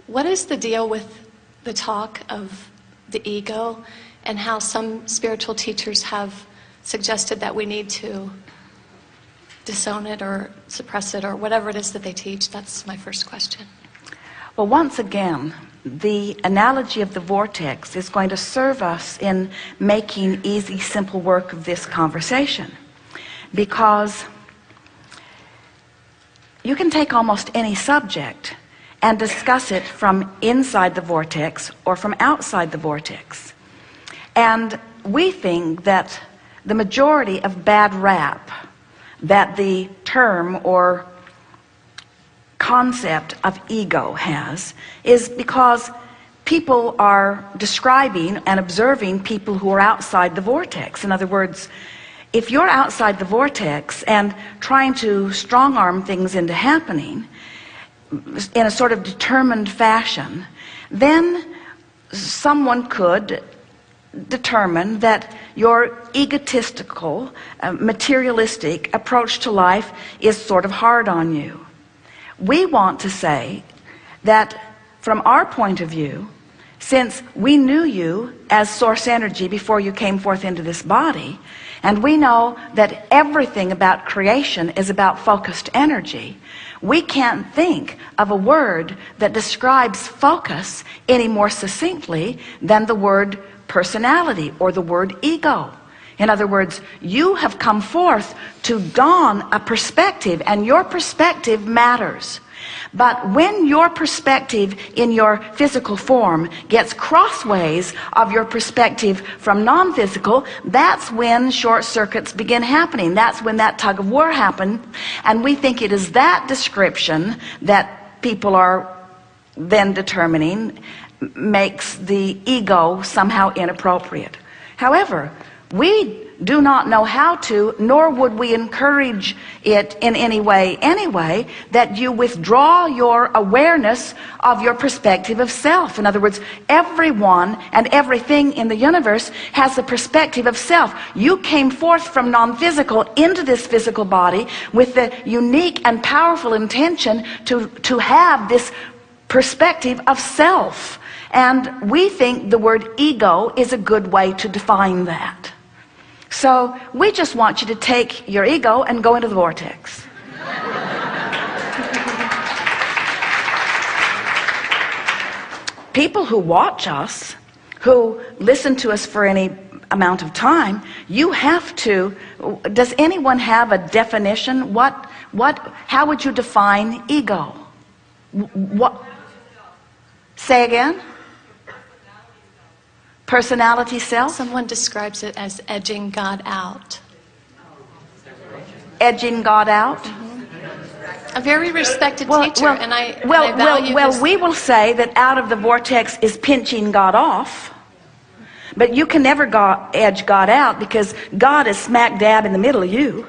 what is the deal with the talk of the ego and how some spiritual teachers have suggested that we need to disown it or suppress it or whatever it is that they teach? That's my first question. Well, once again, the analogy of the vortex is going to serve us in making easy, simple work of this conversation, because you can take almost any subject and discuss it from inside the vortex or from outside the vortex. And we think that the majority of bad rap that the term or concept of ego has is because people are describing and observing people who are outside the vortex. In other words, if you're outside the vortex and trying to strong-arm things into happening in a sort of determined fashion, then someone could determine that your egotistical, materialistic approach to life is sort of hard on you. We want to say that from our point of view, since we knew you as source energy before you came forth into this body, and we know that everything about creation is about focused energy, we can't think of a word that describes focus any more succinctly than the word personality or the word ego. In other words, you have come forth to don a perspective, and your perspective matters. But when your perspective in your physical form gets crossways of your perspective from non-physical, that's when short circuits begin happening. That's when that tug of war happens. And we think it is that description that people are then determining makes the ego somehow inappropriate. However, we do not know how to, nor would we encourage it in any way anyway, that you withdraw your awareness of your perspective of self. In other words, everyone and everything in the universe has a perspective of self. You came forth from non-physical into this physical body with the unique and powerful intention to have this perspective of self. And we think the word ego is a good way to define that. So we just want you to take your ego and go into the vortex. People who watch us, who listen to us for any amount of time, you have to, does anyone have a definition? How would you define ego? What? Say again? Personality self? Someone describes it as edging God out. Edging God out? A very respected teacher, and I value Well, we will say that out of the vortex is pinching God off, but you can never edge God out, because God is smack dab in the middle of you.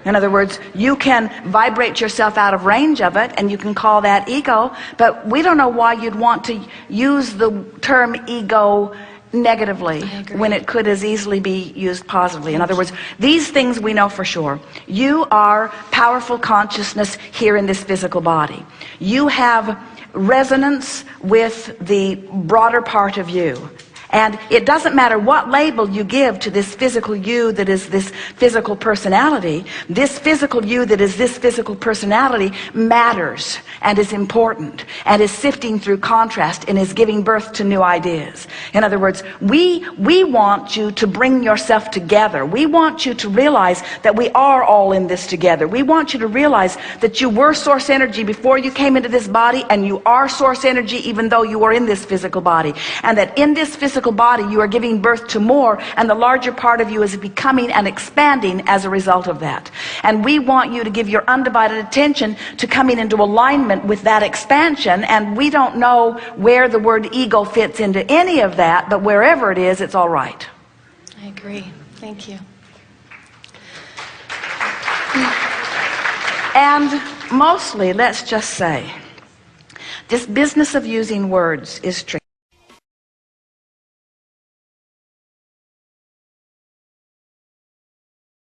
In other words, you can vibrate yourself out of range of it, and you can call that ego, but we don't know why you'd want to use the term ego negatively when it could as easily be used positively. In other words, these things we know for sure. You are powerful consciousness here in this physical body. You have resonance with the broader part of you. And it doesn't matter what label you give to this physical you that is this physical personality. This physical you that is this physical personality matters and is important and is sifting through contrast and is giving birth to new ideas. In other words, we want you to bring yourself together. We want you to realize that we are all in this together. We want you to realize that you were source energy before you came into this body, and you are source energy even though you are in this physical body. And that in this physical body you are giving birth to more, and the larger part of you is becoming and expanding as a result of that. And we want you to give your undivided attention to coming into alignment with that expansion. And we don't know where the word ego fits into any of that, but wherever it is, it's all right. I agree. Thank you. And mostly, let's just say, this business of using words is tricky.